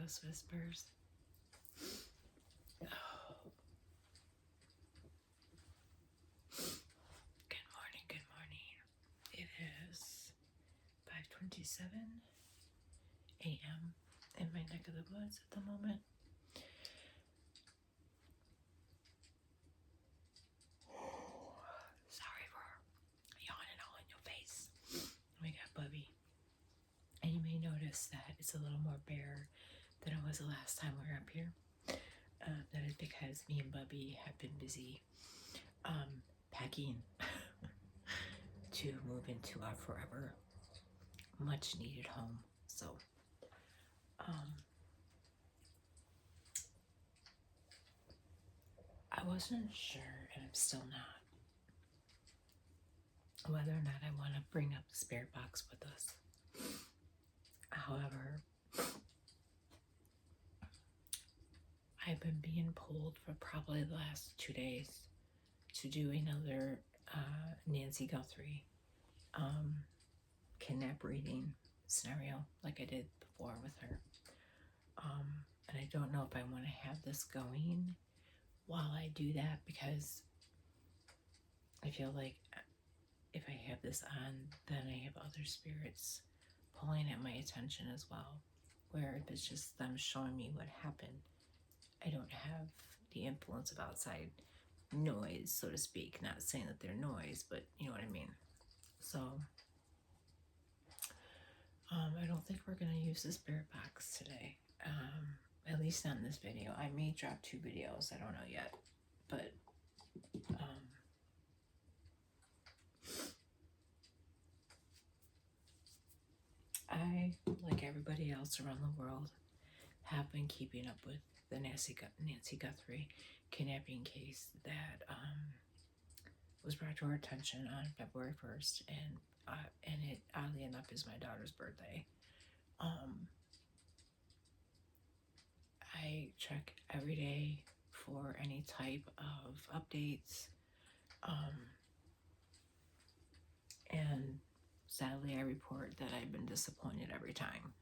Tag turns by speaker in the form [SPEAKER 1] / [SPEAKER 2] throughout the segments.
[SPEAKER 1] those whispers. Oh. Good morning, good morning. It is 5:27 a.m. in my neck of the woods at the moment. Sorry for yawning all in your face. We got Bubby. And you may notice that it's a little more bare than it was the last time we were up here. That is because me and Bubby have been busy packing to move into our forever much needed home. So I wasn't sure, and I'm still not, whether or not I want to bring up the spirit box with us. However, I've been being pulled for probably the last 2 days to do another Nancy Guthrie kidnap reading scenario like I did before with her. And I don't know if I want to have this going while I do that, because I feel like if I have this on, then I have other spirits pulling at my attention as well, where if it's just them showing me what happened, I don't have the influence of outside noise, so to speak. Not saying that they're noise, but you know what I mean. So I don't think we're going to use the spirit box today, at least not in this video. I may drop 2 videos, I don't know yet, but I, like everybody else around the world, have been keeping up with the Nancy Guthrie kidnapping case that was brought to our attention on February 1st, and it, oddly enough, is my daughter's birthday. I check every day for any type of updates, and sadly I report that I've been disappointed every time.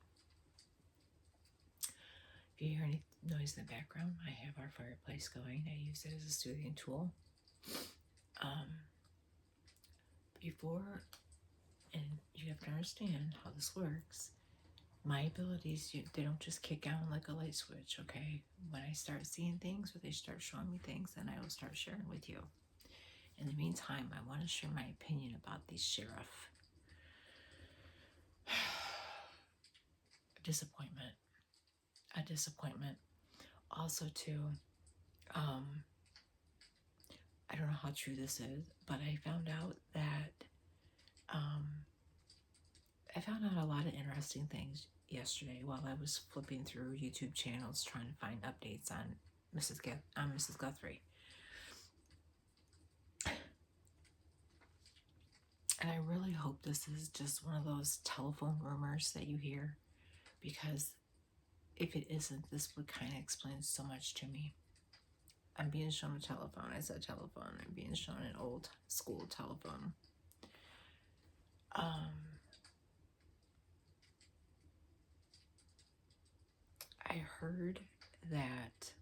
[SPEAKER 1] If you hear any noise in the background, I have our fireplace going. I use it as a soothing tool. Before, and you have to understand how this works, my abilities, they don't just kick on like a light switch, okay? When I start seeing things, or they start showing me things, then I will start sharing with you. In the meantime, I want to share my opinion about the sheriff. A disappointment. Also, too, I don't know how true this is, but I found out that I found out a lot of interesting things yesterday while I was flipping through YouTube channels trying to find updates on Mrs. Guthrie. And I really hope this is just one of those telephone rumors that you hear, because if it isn't, this would kind of explain so much to me. I'm being shown a telephone. I said telephone. I'm being shown an old school telephone. I heard that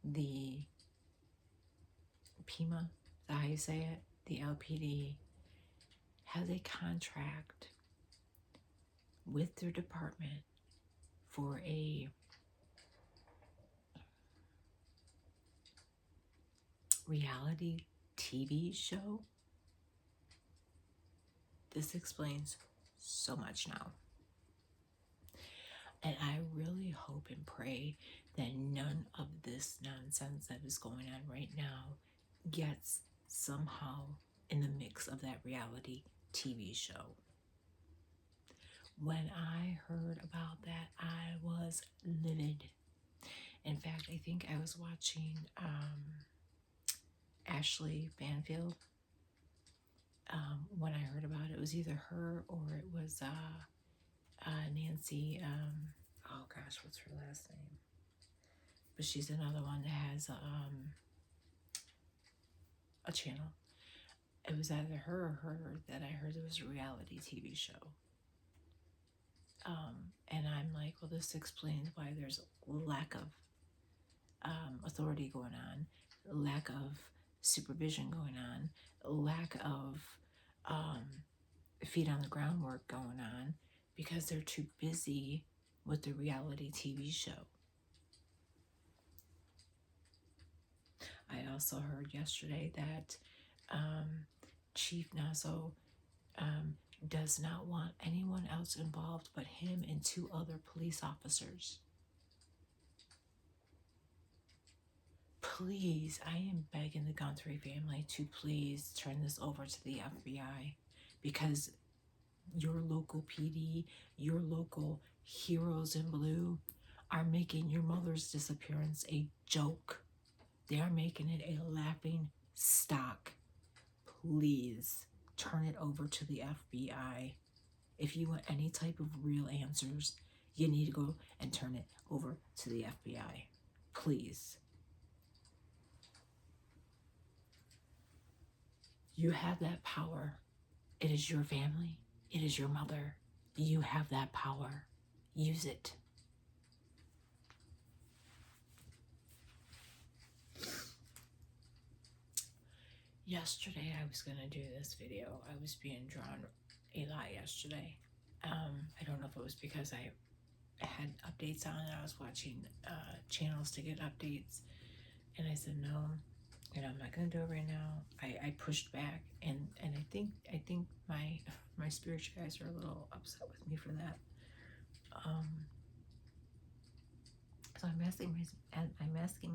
[SPEAKER 1] the PEMA, is that how you say it? The LPD has a contract with their department for a reality TV show. This explains so much now. And I really hope and pray that none of this nonsense that is going on right now gets somehow in the mix of that reality TV show. When I heard about that, I was livid. In fact, I think I was watching Ashley Banfield. When I heard about it, it was either her or it was Nancy, oh gosh, what's her last name? But she's another one that has a channel. It was either her or her that I heard it was a reality TV show. And I'm like, well, this explains why there's lack of authority going on, lack of supervision going on, lack of um, feet on the ground work going on, because they're too busy with the reality TV show. I also heard yesterday that Chief Nazo does not want anyone else involved but him and 2 other police officers. Please, I am begging the Guthrie family to please turn this over to the FBI, because your local PD, your local heroes in blue are making your mother's disappearance a joke. They are making it a laughing stock. Please turn it over to the FBI. If you want any type of real answers, you need to go and turn it over to the FBI. Please. You have that power. It is your family. It is your mother. You have that power. Use it. Yesterday, I was going to do this video. I was being drawn a lot yesterday. I don't know if it was because I had updates on it. I was watching channels to get updates. And I said, no, I'm not going to do it right now. I pushed back. And I think my spiritual guys are a little upset with me for that. So I'm asking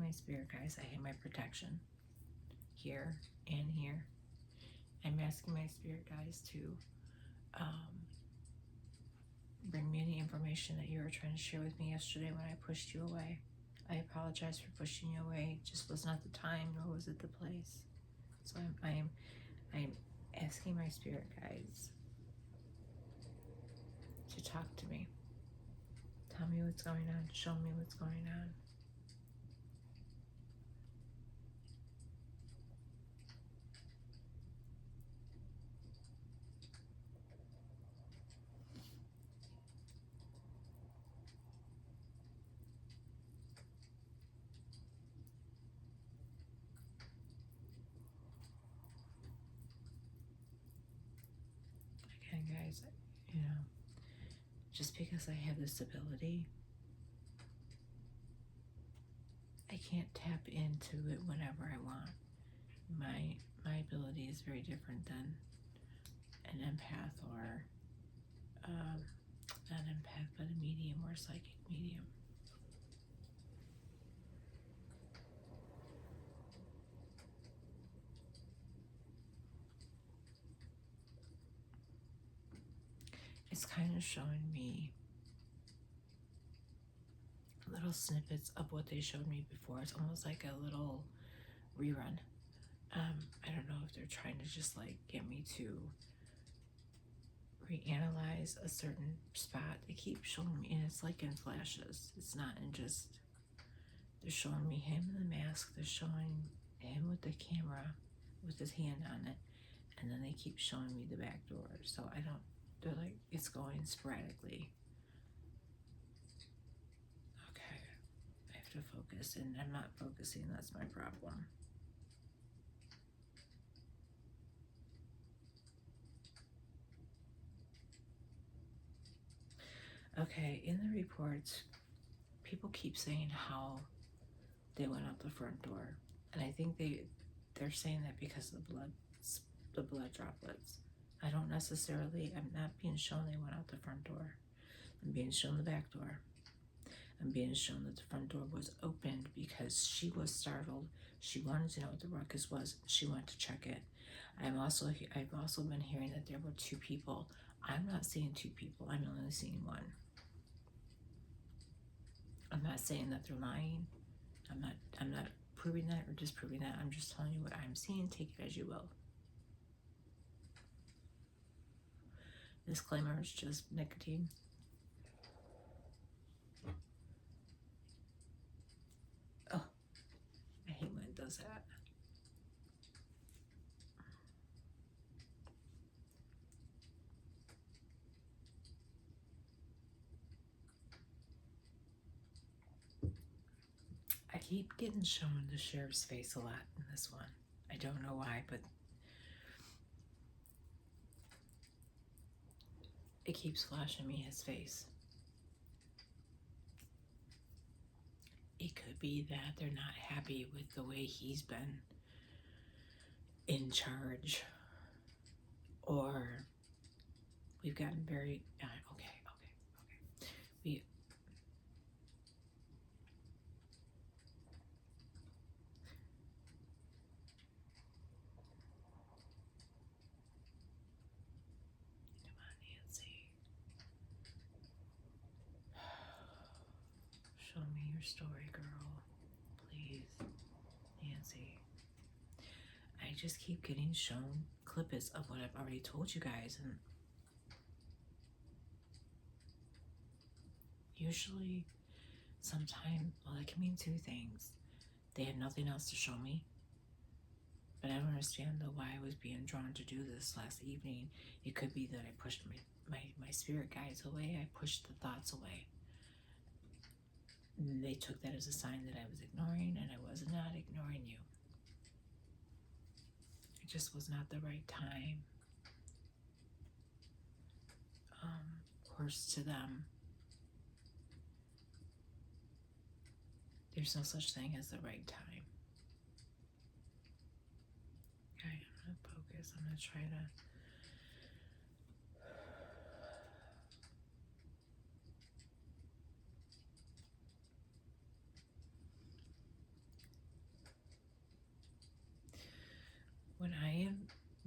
[SPEAKER 1] my spirit guys. I have my protection here and here. I'm asking my spirit guys to bring me any information that you were trying to share with me yesterday when I pushed you away. I apologize for pushing you away. It just was not the time, nor was it the place. So I'm asking my spirit guides to talk to me. Tell me what's going on. Show me what's going on. Again, guys, just because I have this ability, I can't tap into it whenever I want. My ability is very different than an empath, or not an empath, but a medium or a psychic medium. It's kind of showing me little snippets of what they showed me before. It's almost like a little rerun. I don't know if they're trying to just like get me to reanalyze a certain spot. They keep showing me, and it's like in flashes. It's not in just, they're showing me him in the mask. They're showing him with the camera with his hand on it. And then they keep showing me the back door. So they're like, it's going sporadically. Okay, I have to focus, and I'm not focusing. That's my problem. Okay, in the reports, people keep saying how they went out the front door. And I think they're saying that because of the blood droplets. I don't necessarily, I'm not being shown they went out the front door. I'm being shown the back door. I'm being shown that the front door was opened because she was startled. She wanted to know what the ruckus was. She went to check it. I've also been hearing that there were 2 people. I'm not seeing 2 people. I'm only seeing 1. I'm not saying that they're lying. I'm not proving that or disproving that. I'm just telling you what I'm seeing. Take it as you will. Disclaimer, is just nicotine. Oh, I hate when it does that. keep getting shown the sheriff's face a lot in this one. I don't know why, but it keeps flashing me his face. It could be that they're not happy with the way he's been in charge, or we've gotten very okay. We come on, Nancy. Show me your story, girl. Please, Nancy. I just keep getting shown clips of what I've already told you guys, and usually, sometime, well, that can mean two things. They had nothing else to show me, but I don't understand though why I was being drawn to do this last evening. It could be that I pushed my spirit guides away. I pushed the thoughts away. They took that as a sign that I was ignoring, and I was not ignoring you. It just was not the right time. Of course, to them, there's no such thing as the right time. Okay, I'm going to focus. I'm going to try to...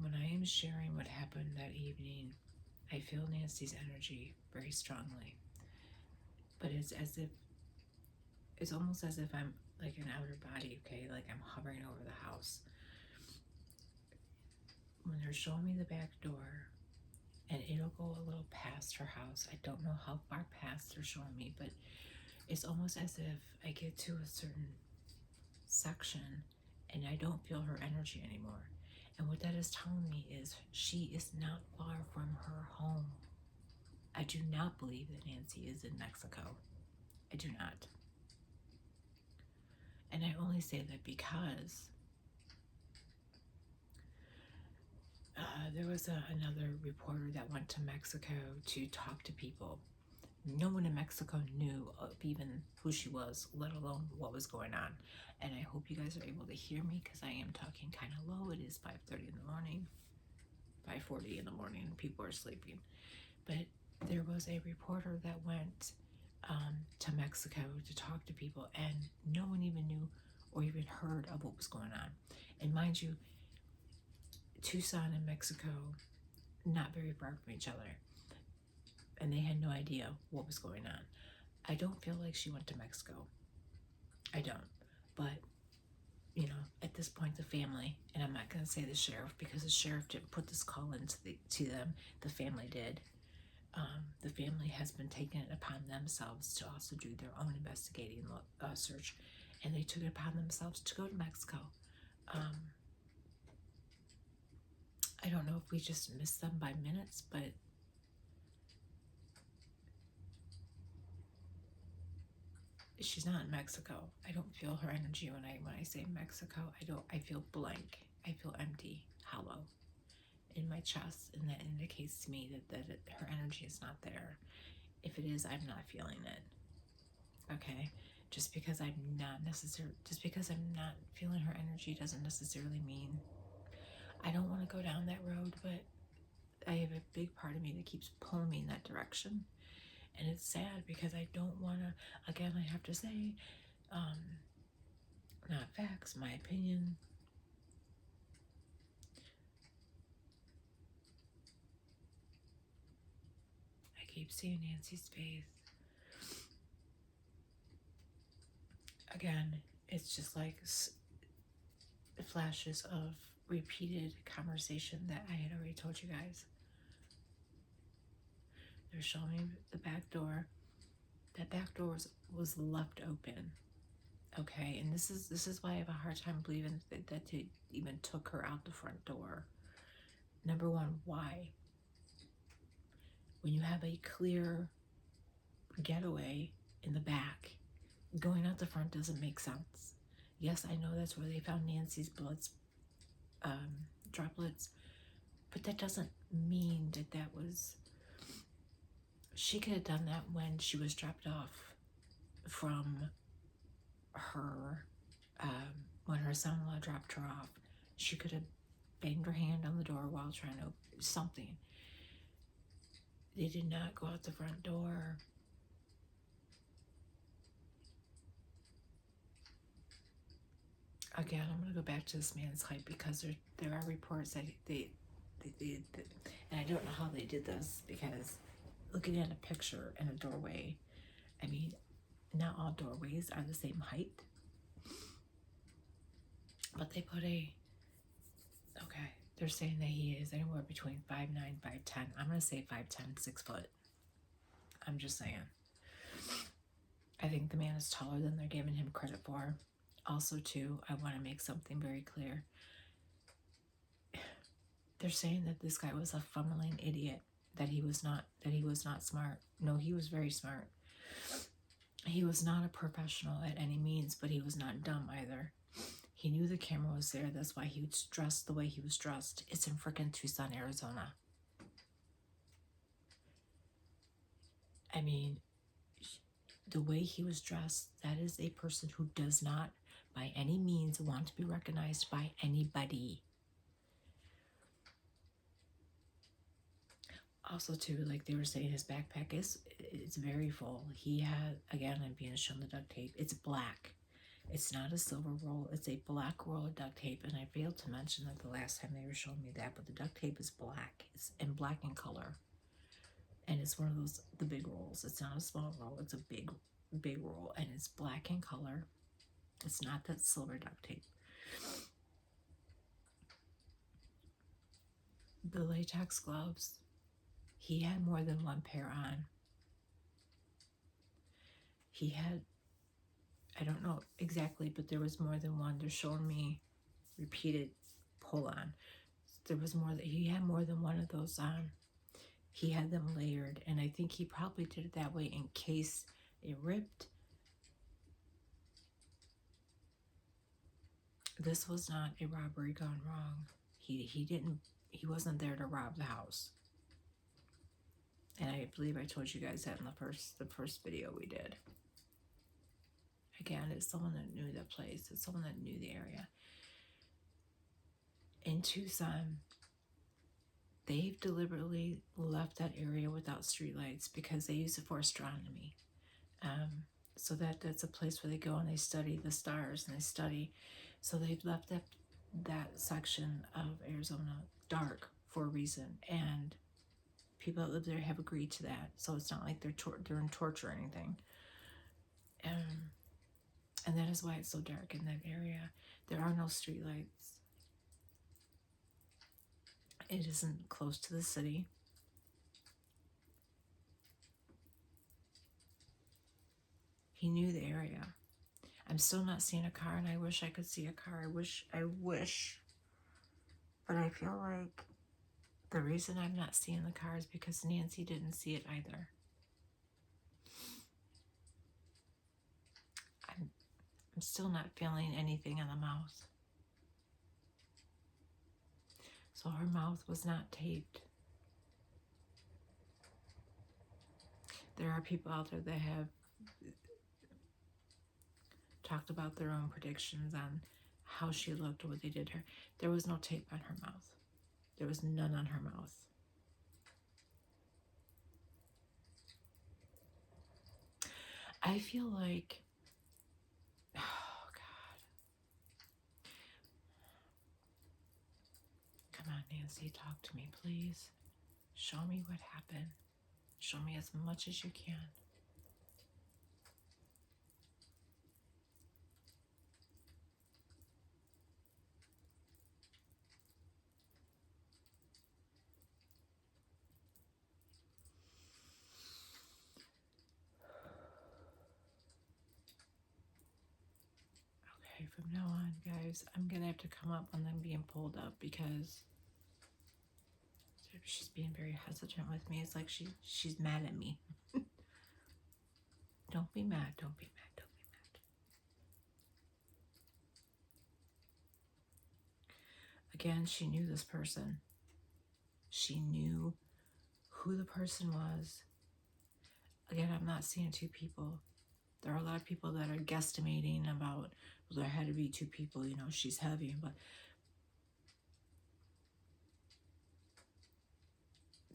[SPEAKER 1] When I am sharing what happened that evening, I feel Nancy's energy very strongly. But it's almost as if I'm like an outer body, okay? Like I'm hovering over the house. When they're showing me the back door, and it'll go a little past her house. I don't know how far past they're showing me, but it's almost as if I get to a certain section and I don't feel her energy anymore. And what that is telling me is she is not far from her home. I do not believe that Nancy is in Mexico. I do not. And I only say that because there was another reporter that went to Mexico to talk to people. No one in Mexico knew of even who she was, let alone what was going on. And I hope you guys are able to hear me because I am talking kind of low. It is 5:30 in the morning, 5:40 in the morning, and people are sleeping. But there was a reporter that went to Mexico to talk to people, and no one even knew or even heard of what was going on. And mind you, Tucson and Mexico, not very far from each other, and they had no idea what was going on. I don't feel like she went to Mexico. I don't. But, you know, at this point, the family, and I'm not going to say the sheriff because the sheriff didn't put this call to them. The family did. The family has been taking it upon themselves to also do their own investigating search, and they took it upon themselves to go to Mexico. I don't know if we just missed them by minutes, but she's not in Mexico. I don't feel her energy when I say Mexico. I feel blank. I feel empty, hollow in my chest, and that indicates to me that her energy is not there. If it is, I'm not feeling it. Okay? Just because I'm not feeling her energy doesn't necessarily mean I don't want to go down that road, but I have a big part of me that keeps pulling me in that direction. And it's sad because I don't want to, again, I have to say, not facts, my opinion. I keep seeing Nancy's face. Again, it's just like flashes of repeated conversation that I had already told you guys. They're showing the back door. That back door was left open. Okay, and this is why I have a hard time believing that they even took her out the front door. Number one, why? When you have a clear getaway in the back, Going out the front doesn't make sense. Yes, I know that's where they found Nancy's blood droplets, but that doesn't mean that that was. She could have done that when she was dropped off from her, when her son-in-law dropped her off. She could have banged her hand on the door while trying to something. They did not go out the front door. Again, I'm going to go back to this man's height because there are reports that they and I don't know how they did this, because looking at a picture in a doorway, I mean, not all doorways are the same height, but they put okay, they're saying that he is anywhere between 5'9", 5'10". I'm going to say 5'10", 6 foot. I'm just saying. I think the man is taller than they're giving him credit for. Also, too, I want to make something very clear. They're saying that this guy was a fumbling idiot, that he was not smart. No, he was very smart. He was not a professional at any means, but he was not dumb either. He knew the camera was there. That's why he was dressed the way he was dressed. It's in frickin' Tucson, Arizona. I mean, the way he was dressed, that is a person who does not by any means want to be recognized by anybody. Also, too, like they were saying, his backpack it's very full. He had, again, I'm being shown the duct tape. It's black. It's not a silver roll. It's a black roll of duct tape. And I failed to mention that the last time they were showing me that, but the duct tape is black. It's in black in color. And it's one of those, the big rolls. It's not a small roll. It's a big roll. And it's black in color. It's not that silver duct tape. The latex gloves, he had more than one pair on. He had, I don't know exactly, but there was more than one. They're showing me repeated pull on. There was more that he had more than one of those on. He had them layered, and I think he probably did it that way in case it ripped. This was not a robbery gone wrong. He wasn't there to rob the house. And I believe I told you guys that in the first video we did. Again, it's someone that knew the place. It's someone that knew the area. In Tucson, they've deliberately left that area without streetlights because they use it for astronomy. So that's a place where they go and they study the stars and they study. So they've left that section of Arizona dark for a reason, and people that live there have agreed to that. So it's not like they're in torture or anything. And that is why it's so dark in that area. There are no streetlights. It isn't close to the city. He knew the area. I'm still not seeing a car, and I wish I could see a car. I wish. But I feel like the reason I'm not seeing the car is because Nancy didn't see it either. I'm still not feeling anything in the mouth. So her mouth was not taped. There are people out there that have talked about their own predictions on how she looked or what they did to her. There was no tape on her mouth. There was none on her mouth. I feel like, oh God. Come on, Nancy, talk to me, please. Show me what happened. Show me as much as you can. Okay, from now on, guys, I'm going to have to come up when I'm being pulled up because she's being very hesitant with me. It's like she's mad at me. Don't be mad. Don't be mad. Don't be mad. Again, she knew this person. She knew who the person was. Again, I'm not seeing two people. There are a lot of people that are guesstimating about, well, there had to be two people, you know, she's heavy, but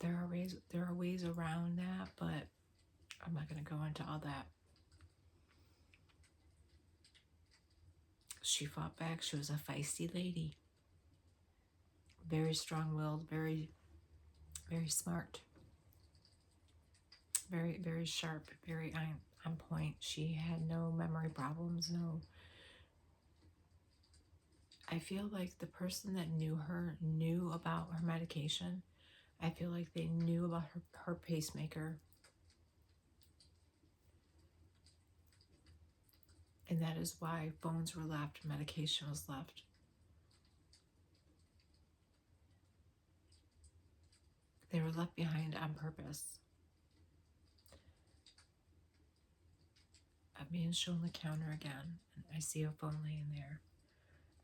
[SPEAKER 1] there are ways around that, but I'm not going to go into all that. She fought back. She was a feisty lady. Very strong-willed, very, very smart. Very, very sharp, very on point. She had no memory problems, no. I feel like the person that knew her knew about her medication. I feel like they knew about her pacemaker. And that is why phones were left, medication was left. They were left behind on purpose. I'm being shown the counter again, and I see a phone laying there.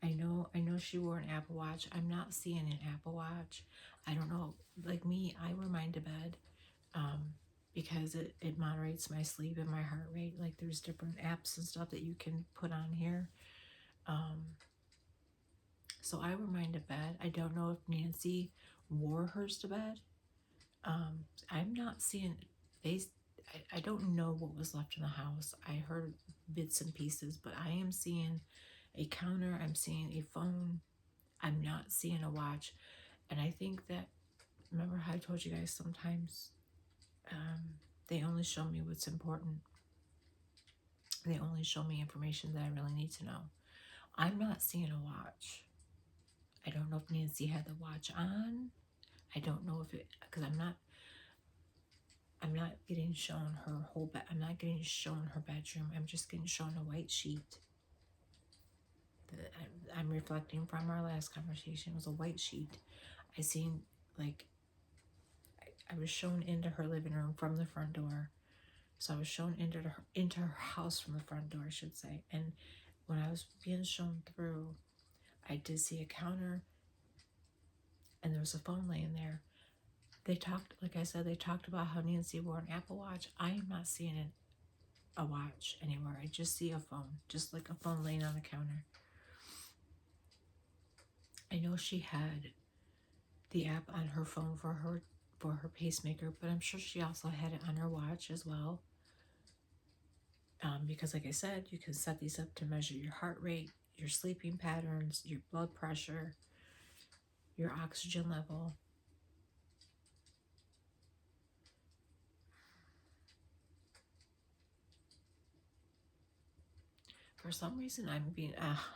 [SPEAKER 1] I know she wore an Apple Watch. I'm not seeing an Apple Watch. I don't know. Like me, I wear mine to bed because it moderates my sleep and my heart rate. Like there's different apps and stuff that you can put on here. So I wear mine to bed. I don't know if Nancy wore hers to bed. I'm not seeing I don't know what was left in the house. I heard bits and pieces, but I am seeing a counter. I'm seeing a phone. I'm not seeing a watch. And I think that, remember how I told you guys sometimes they only show me what's important. They only show me information that I really need to know. I'm not seeing a watch. I don't know if Nancy had the watch on. I don't know if it, because I'm not getting shown her whole bed. I'm not getting shown her bedroom. I'm just getting shown a white sheet. I'm reflecting from our last conversation. It was a white sheet. I seen, like, I was shown into her living room from the front door. So I was shown into her house from the front door, I should say. And when I was being shown through, I did see a counter, and there was a phone laying there. They talked, like I said, they talked about how Nancy wore an Apple Watch. I am not seeing a watch anywhere. I just see a phone, just like a phone laying on the counter. I know she had the app on her phone for her pacemaker, but I'm sure she also had it on her watch as well. Because like I said, you can set these up to measure your heart rate, your sleeping patterns, your blood pressure, your oxygen level. For some reason, I'm being,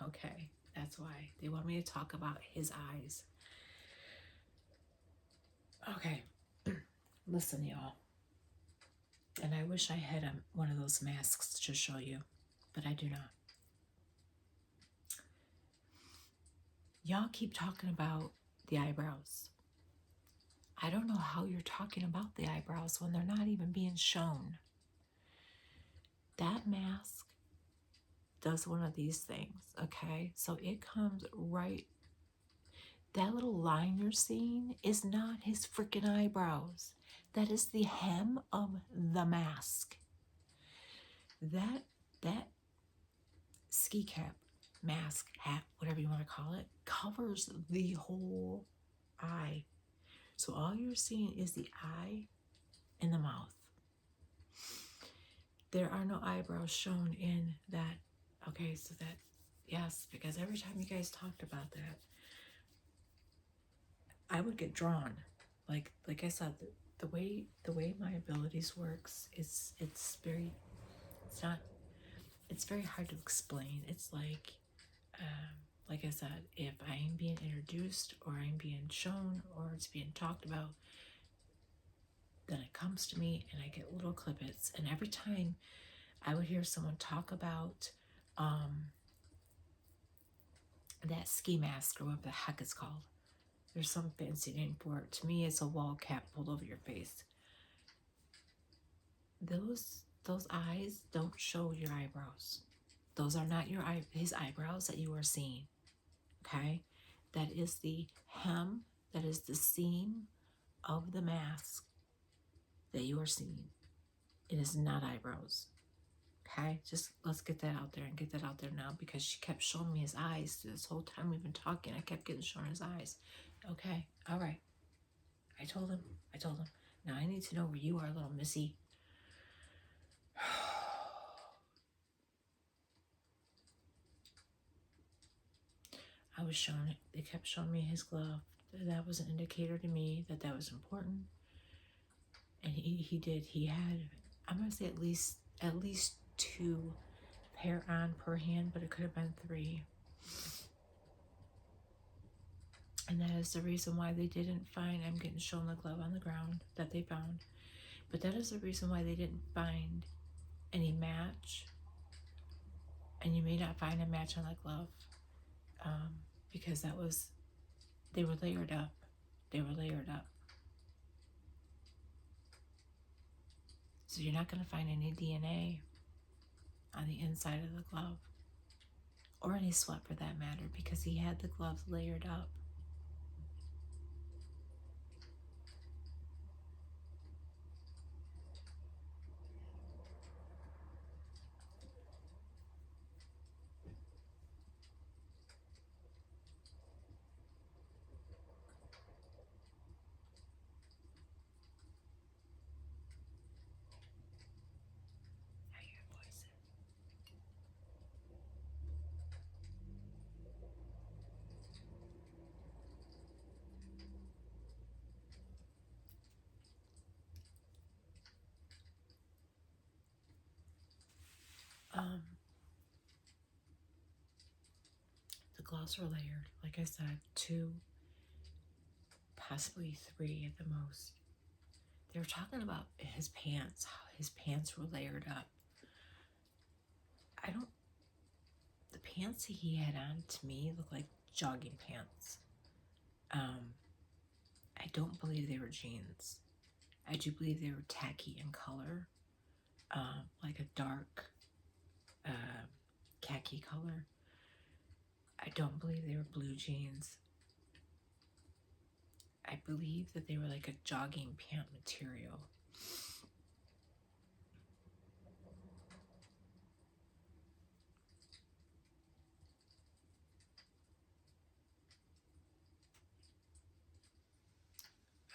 [SPEAKER 1] okay, that's why. They want me to talk about his eyes. Okay, listen, y'all. And I wish I had one of those masks to show you, but I do not. Y'all keep talking about the eyebrows. I don't know how you're talking about the eyebrows when they're not even being shown. That mask does one of these things, okay? So it comes right, that little line you're seeing is not his freaking eyebrows. That is the hem of the mask. That ski cap, mask, hat, whatever you want to call it, covers the whole eye. So all you're seeing is the eye and the mouth. There are no eyebrows shown in that. Okay, so that, yes, because every time you guys talked about that, I would get drawn. Like I said, the way my abilities works, it's very hard to explain. It's like I said, if I'm being introduced or I'm being shown or it's being talked about, then it comes to me and I get little clippets. And every time I would hear someone talk about that ski mask or whatever the heck it's called. There's some fancy name for it. To me, it's a wall cap pulled over your face. Those eyes don't show your eyebrows. Those are not his eyebrows that you are seeing. Okay? That is the hem, that is the seam of the mask that you are seeing. It is not eyebrows. Okay, just let's get that out there and get that out there now, because she kept showing me his eyes this whole time we've been talking. I kept getting shown his eyes. Okay, all right. I told him. Now I need to know where you are, little missy. I was shown it. They kept showing me his glove. That was an indicator to me that that was important. And he did. He had, I'm gonna say at least 2 pair on per hand, but it could have been 3. And that is the reason why they didn't find, I'm getting shown the glove on the ground that they found. But that is the reason why they didn't find any match. And you may not find a match on that glove. Because that was, they were layered up. So you're not going to find any DNA on the inside of the glove. Or any sweat for that matter, because he had the gloves layered up. I hear voices. The gloves were layered, like I said, 2, possibly 3 at the most. They were talking about his pants, how his pants were layered up. The pants he had on to me looked like jogging pants. I don't believe they were jeans. I do believe they were tacky in color, like a dark khaki color. I don't believe they were blue jeans. I believe that they were like a jogging pant material.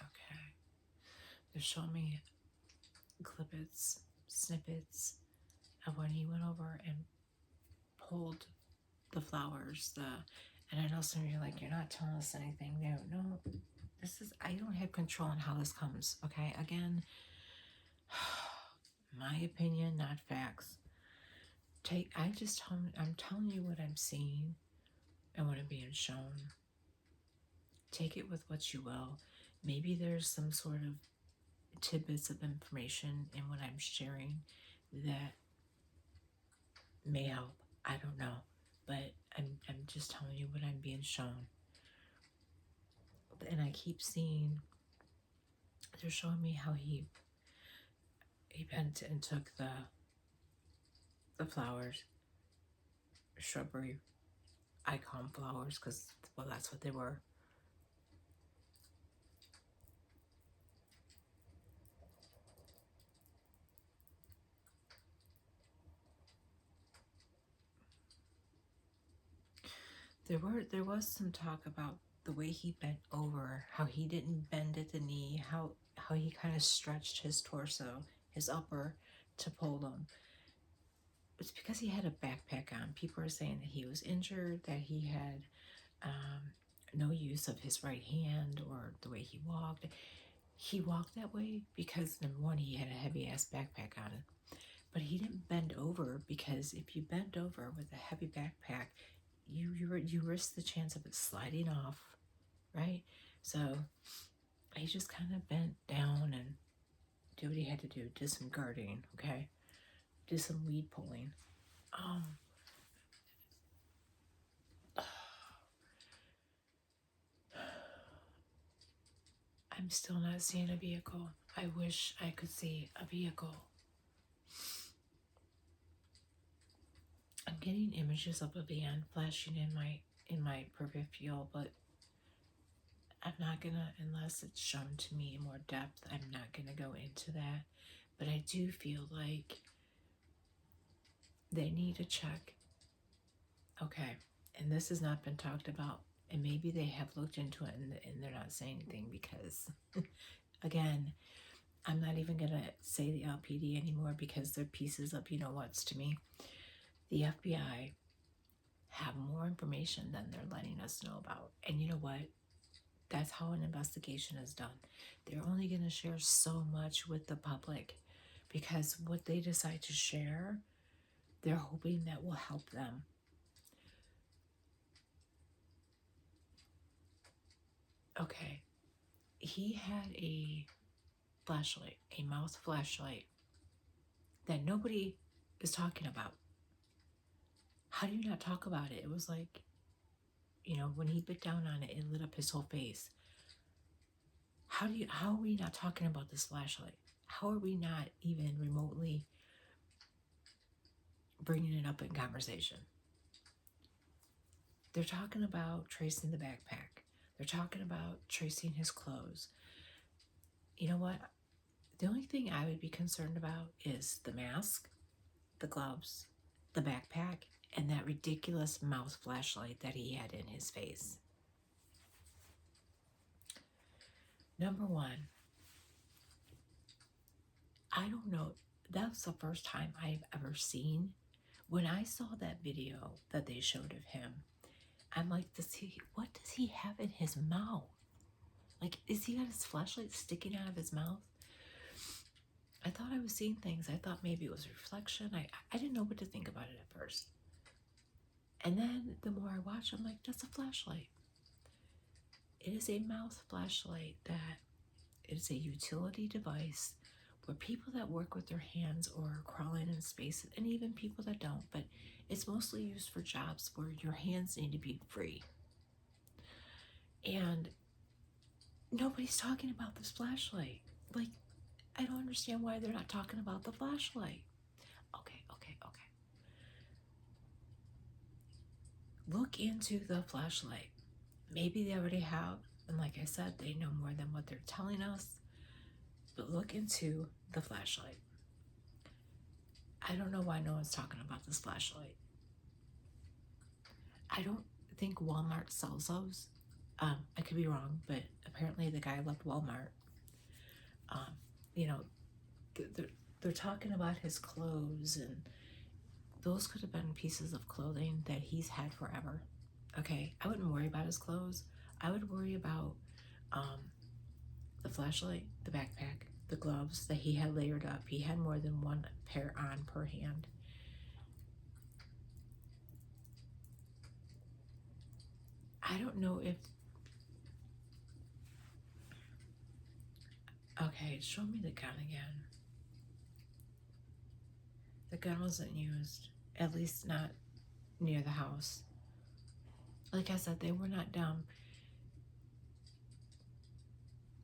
[SPEAKER 1] Okay. They're showing me snippets of when he went over and pulled the flowers. And I know some of you are like, you're not telling us anything new. No, I don't have control on how this comes. Okay, again, my opinion, not facts. I'm telling you what I'm seeing and what I'm being shown. Take it with what you will. Maybe there's some sort of tidbits of information in what I'm sharing that may help. I don't know, but I'm just telling you what I'm being shown. And I keep seeing, they're showing me how he bent and took the flowers, shrubbery, icon flowers, because, well, that's what they were. There was some talk about the way he bent over, how he didn't bend at the knee, how he kind of stretched his torso, his upper, to pull them. It's because he had a backpack on. People are saying that he was injured, that he had no use of his right hand, or the way he walked. He walked that way because, number one, he had a heavy ass backpack on it. But he didn't bend over, because if you bend over with a heavy backpack, you risk the chance of it sliding off, right? So he just kind of bent down and did what he had to do. Did some guarding, okay? Did some weed pulling. I'm still not seeing a vehicle. I wish I could see a vehicle. I'm getting images of a van flashing in my peripheral, but I'm not gonna, unless it's shown to me in more depth, I'm not gonna go into that. But I do feel like they need to check. Okay, and this has not been talked about, and maybe they have looked into it and they're not saying anything because, again, I'm not even gonna say the LPD anymore because they're pieces of you know what's to me. The FBI have more information than they're letting us know about. And you know what? That's how an investigation is done. They're only going to share so much with the public because what they decide to share, they're hoping that will help them. Okay, he had a flashlight, a mouth flashlight that nobody is talking about. How do you not talk about it? It was like, when he bit down on it, it lit up his whole face. How are we not talking about this flashlight? How are we not even remotely bringing it up in conversation? They're talking about tracing the backpack. They're talking about tracing his clothes. You know what? The only thing I would be concerned about is the mask, the gloves, the backpack, and that ridiculous mouth flashlight that he had in his face. Number one, I don't know. That's the first time I've ever seen. When I saw that video that they showed of him, I'm like, what does he have in his mouth? Like, is he got his flashlight sticking out of his mouth? I thought I was seeing things. I thought maybe it was reflection. I didn't know what to think about it at first. And then the more I watch, I'm like, that's a flashlight. It is a mouth flashlight that is a utility device where people that work with their hands or crawling in spaces, and even people that don't, but it's mostly used for jobs where your hands need to be free. And nobody's talking about this flashlight. Like, I don't understand why they're not talking about the flashlight. Okay. Look into the flashlight. Maybe they already have, and like I said, they know more than what they're telling us. But look into the flashlight. I don't know why no one's talking about this flashlight. I don't think Walmart sells those. I could be wrong, but apparently the guy left Walmart. You know, they're talking about his clothes, and those could have been pieces of clothing that he's had forever. Okay, I wouldn't worry about his clothes. I would worry about the flashlight, the backpack, the gloves that he had layered up. He had more than one pair on per hand. I don't know if... Okay, show me the gun again. The gun wasn't used, at least not near the house. Like I said, they were not dumb.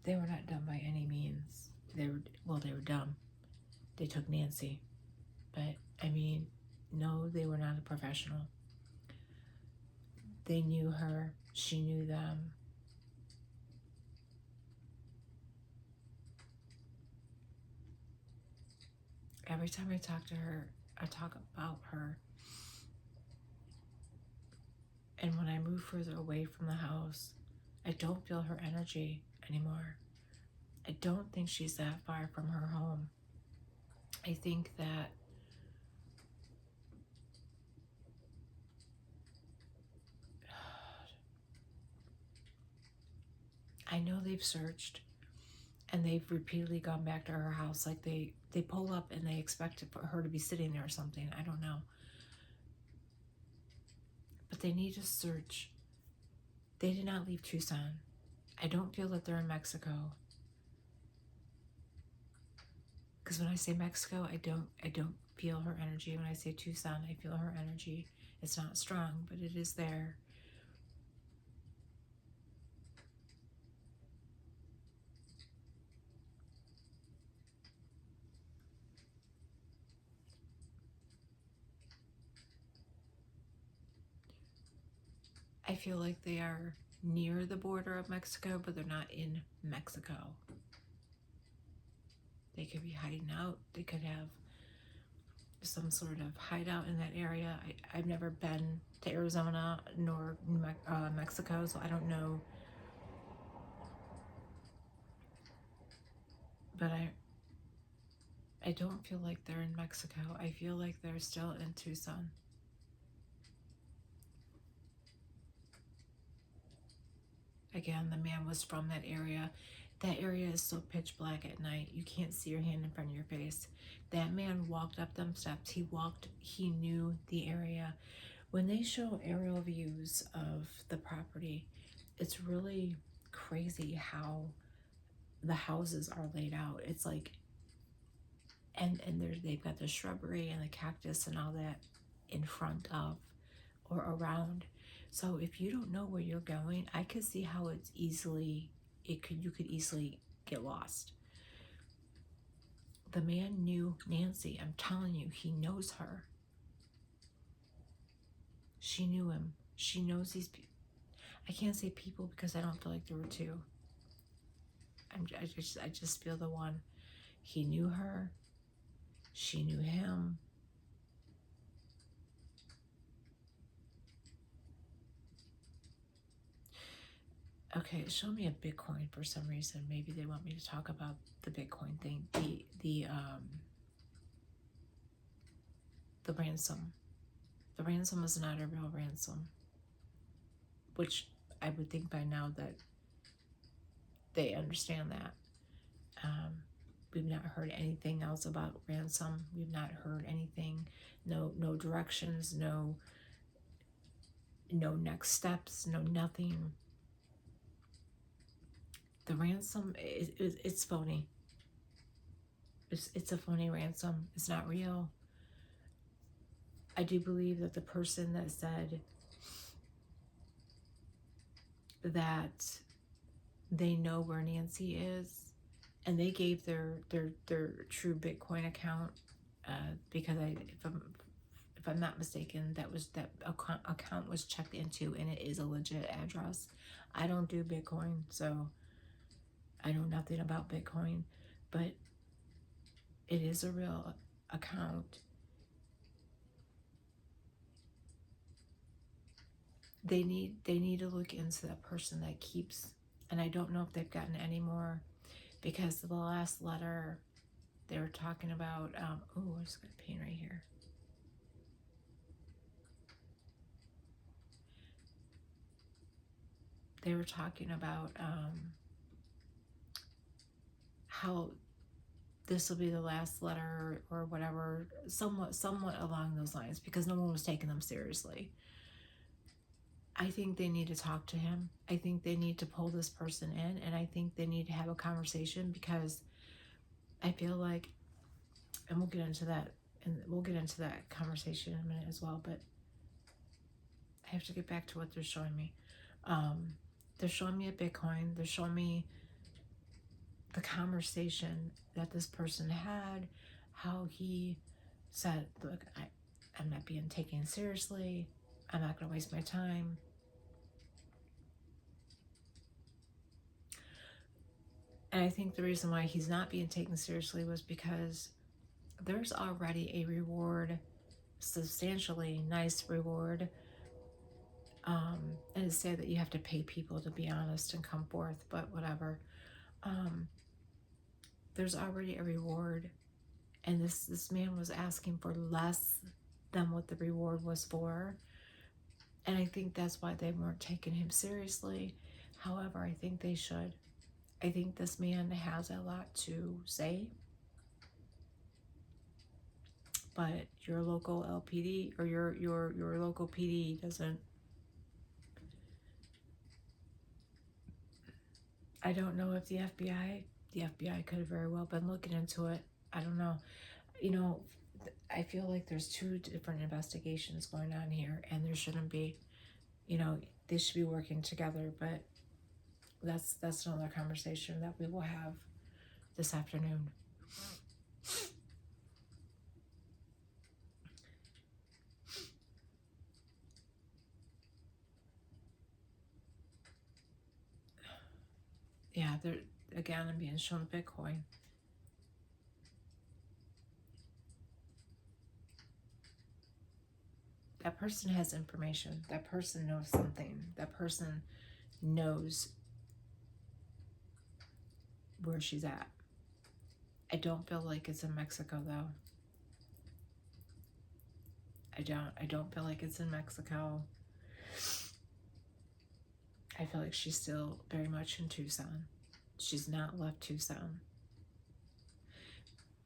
[SPEAKER 1] They were not dumb by any means. They were dumb. They took Nancy. But, I mean, no, they were not a professional. They knew her. She knew them. Every time I talk to her, I talk about her. And when I move further away from the house, I don't feel her energy anymore. I don't think she's that far from her home. I think that I know they've searched and they've repeatedly gone back to her house. Like they pull up and they expect for her to be sitting there or something. I don't know. But they need to search. They did not leave Tucson. I don't feel that they're in Mexico. Because when I say Mexico, I don't feel her energy. When I say Tucson, I feel her energy. It's not strong, but it is there. I feel like they are near the border of Mexico, but they're not in Mexico. They could be hiding out. They could have some sort of hideout in that area. I've never been to Arizona nor Mexico, so I don't know. But I don't feel like they're in Mexico. I feel like they're still in Tucson. Again, the man was from that area. That area is so pitch black at night. You can't see your hand in front of your face. That man walked up them steps. He knew the area. When they show aerial views of the property, it's really crazy how the houses are laid out. It's like, and they've got the shrubbery and the cactus and all that in front of or around. So if you don't know where you're going, I could see how you could easily get lost. The man knew Nancy. I'm telling you, he knows her. She knew him. She knows these people. I can't say people because I don't feel like there were two. I just feel the one. He knew her. She knew him. Okay, show me a Bitcoin for some reason. Maybe they want me to talk about the Bitcoin thing. The ransom. The ransom is not a real ransom, which I would think by now that they understand that. We've not heard anything else about ransom. We've not heard anything. No directions. No next steps. No nothing. The ransom it's phony. It's a phony ransom. It's not real. I do believe that the person that said that they know where Nancy is, and they gave their true Bitcoin account, because if I'm not mistaken, that account was checked into, and it is a legit address. I don't do Bitcoin, so I know nothing about Bitcoin, but it is a real account. They need to look into that person that keeps, and I don't know if they've gotten any more, because the last letter they were talking about, oh, I just got a pain right here. They were talking about how this will be the last letter or whatever, somewhat along those lines, because no one was taking them seriously. I think they need to talk to him. I think they need to pull this person in, and I think they need to have a conversation, because I feel like, and we'll get into that conversation in a minute as well, but I have to get back to what they're showing me. They're showing me a Bitcoin. They're showing me the conversation that this person had, how he said, look, I'm not being taken seriously. I'm not going to waste my time. And I think the reason why he's not being taken seriously was because there's already a reward, substantially nice reward. And it's sad that you have to pay people to be honest and come forth, but whatever. There's already a reward, and this man was asking for less than what the reward was for. And I think that's why they weren't taking him seriously. However, I think they should. I think this man has a lot to say, but your local LPD or your local PD doesn't. I don't know if the FBI could have very well been looking into it. I don't know. I feel like there's two different investigations going on here, and there shouldn't be. They should be working together, but that's another conversation that we will have this afternoon. again, I'm being shown Bitcoin. That person has information. That person knows something. That person knows where she's at. I don't feel like it's in Mexico, though. I don't feel like it's in Mexico. I feel like she's still very much in Tucson. She's not left Tucson.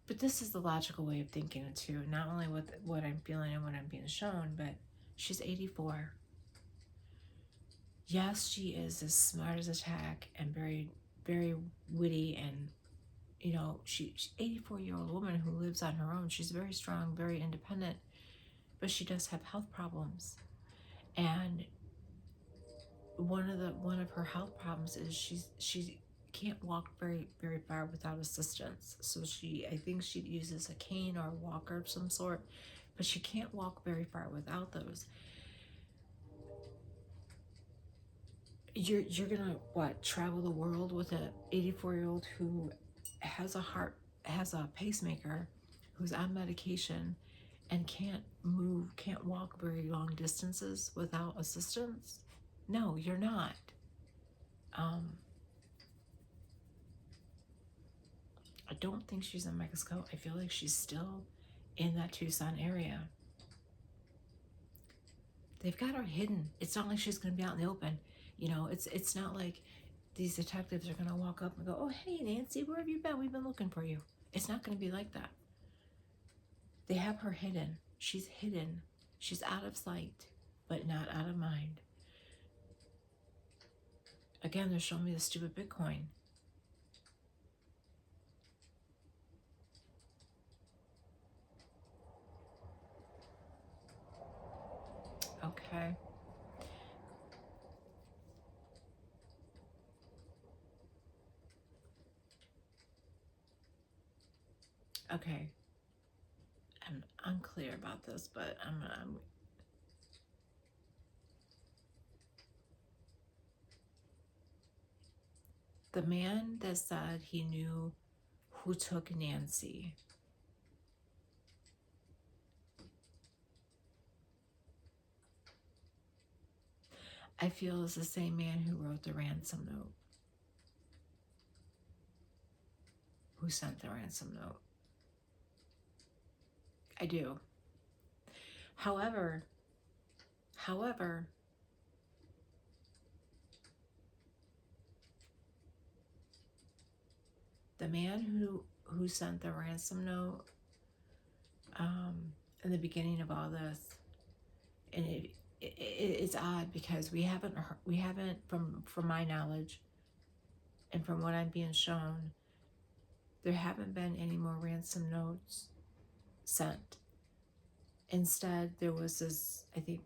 [SPEAKER 1] But this is the logical way of thinking it too. Not only with what I'm feeling and what I'm being shown, but she's 84. Yes, she is as smart as a tack and very, very witty, and you know, she's 84-year-old woman who lives on her own. She's very strong, very independent, but she does have health problems. And one of her health problems is she can't walk very far without assistance. So I think she uses a cane or a walker of some sort, but she can't walk very far without those. You're gonna travel the world with a 84-year-old who has a pacemaker, who's on medication, and can't walk very long distances without assistance? No, you're not. I don't think she's in Mexico. I feel like she's still in that Tucson area. They've got her hidden. It's not like she's going to be out in the open. You know, it's not like these detectives are going to walk up and go, "Oh, hey, Nancy, where have you been? We've been looking for you." It's not going to be like that. They have her hidden. She's hidden. She's out of sight, but not out of mind. Again, they're showing me the stupid Bitcoin. Okay. Okay. I'm unclear about this, but I'm the man that said he knew who took Nancy. I feel is the same man who wrote the ransom note. Who sent the ransom note. I do. However, the man who sent the ransom note in the beginning of all this, and it's odd because we haven't from my knowledge and from what I'm being shown, there haven't been any more ransom notes sent. Instead, there was this, I think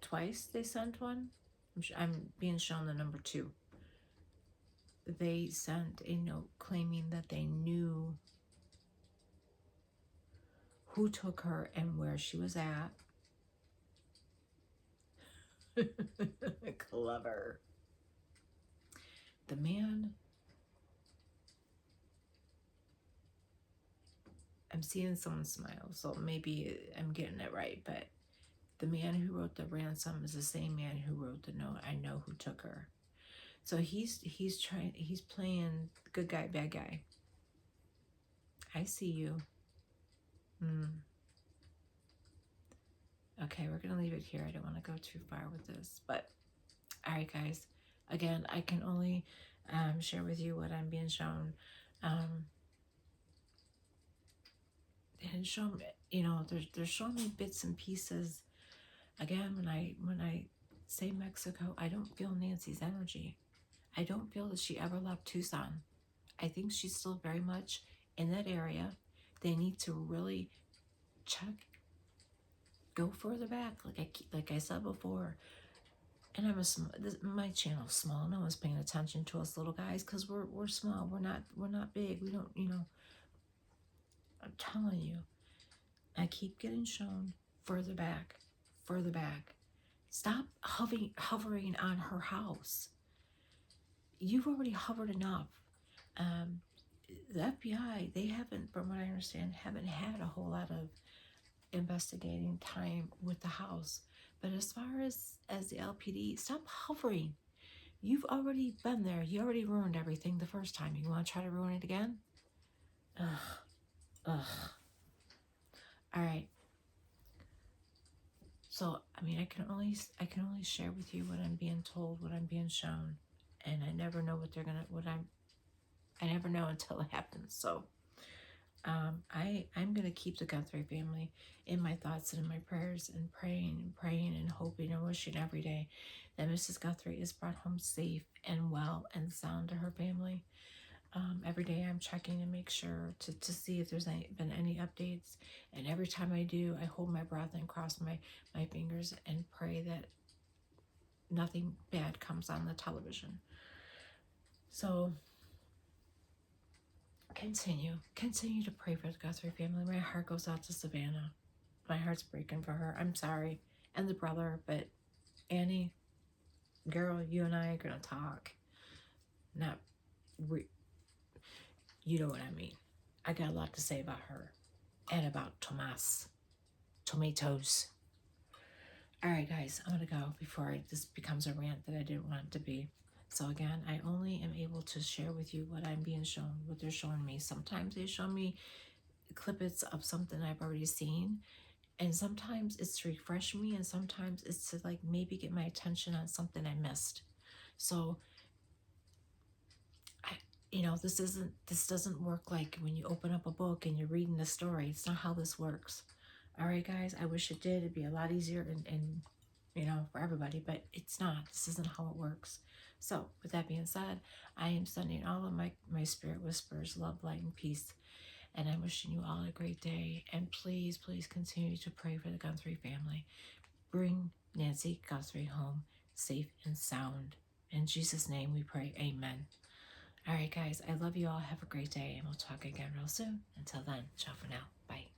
[SPEAKER 1] twice they sent one. I'm being shown the number 2. They sent a note claiming that they knew who took her and where she was at. Clever. The man, I'm seeing someone smile, so maybe I'm getting it right, but the man who wrote the ransom is the same man who wrote the note. I know who took her. So he's playing good guy, bad guy. I see you. Okay, we're gonna leave it here. I don't want to go too far with this, but all right, guys. Again, I can only share with you what I'm being shown. And show me, you know, they're showing me bits and pieces. Again, when I say Mexico, I don't feel Nancy's energy. I don't feel that she ever left Tucson. I think she's still very much in that area. They need to really check, go further back, like I said before. And my channel's small. No one's paying attention to us little guys because we're small. We're not big. We don't, you know. I'm telling you, I keep getting shown further back, further back. Stop hovering on her house. you've already hovered enough. The FBI, they haven't, from what I understand, haven't had a whole lot of investigating time with the house. But as far as the LPD, stop hovering. You've already been there. You already ruined everything the first time. You want to try to ruin it again? Ugh. Ugh. All right. So, I mean, I can only share with you what I'm being told, what I'm being shown, and I never know what they're gonna, I never know until it happens. So, I'm gonna keep the Guthrie family in my thoughts and in my prayers, and praying and hoping and wishing every day that Mrs. Guthrie is brought home safe and well and sound to her family. Every day I'm checking to make sure to see if there's been any updates. And every time I do, I hold my breath and cross my fingers and pray that nothing bad comes on the television. So continue to pray for the Guthrie family. My heart goes out to Savannah. My heart's breaking for her. I'm sorry. And the brother, but Annie, girl, you and I are going to talk. Not you know what I mean. I got a lot to say about her and about tomatoes. All right, guys, I'm going to go before this becomes a rant that I didn't want it to be. So again, I only am able to share with you what I'm being shown, what they're showing me. Sometimes they show me clippets of something I've already seen, and sometimes it's to refresh me, and sometimes it's to like maybe get my attention on something I missed. So this doesn't work like when you open up a book and you're reading the story. It's not how this works. All right, guys, I wish it did. It'd be a lot easier and for everybody, but it's not. This isn't how it works. So with that being said, I am sending all of my spirit whispers love, light, and peace, and I'm wishing you all a great day. And please continue to pray for the Guthrie family. Bring Nancy Guthrie home safe and sound. In Jesus' name we pray, amen. All right, guys, I love you all. Have a great day, and we'll talk again real soon. Until then, ciao for now. Bye.